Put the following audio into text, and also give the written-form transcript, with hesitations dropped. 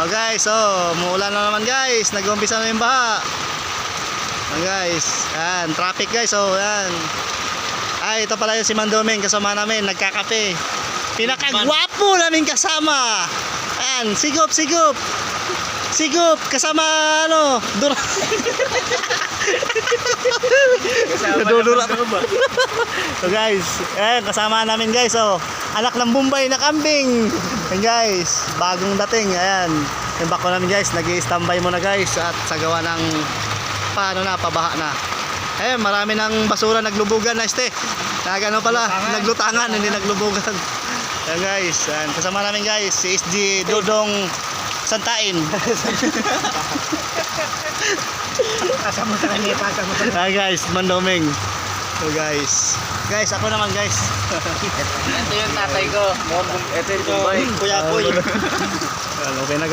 Oh guys, oh, umuulan na naman guys. Nag-umpisa na yung baha. Oh guys, yan, traffic guys, oh, yan. Ay, ito pala yung si Mandoming, kasama namin, nagkakape. Pinakagwapo namin kasama. Yan, sigop, sigop. Sigop, kasama ano, Nadudura. So guys, kasama namin guys, oh. Anak ng Bombay na kambing. Ayan guys, bagong dating. Ayan, yung bako namin guys, nag-i-standby muna guys. At sa gawa ng pabaha na. Ayan, marami ng basura naglubugan na este. Nagano pala, naglutangan, hindi naglubugan. Ayan guys, ayan, kasama namin guys, si SG Dodong Santain. Kasama sa kanya, pasama sa kanya. Guys, Mandoming. So guys, ako naman guys. Ito yung tatay ko. Ito yung Bombay. Kuya Koy. Okay na.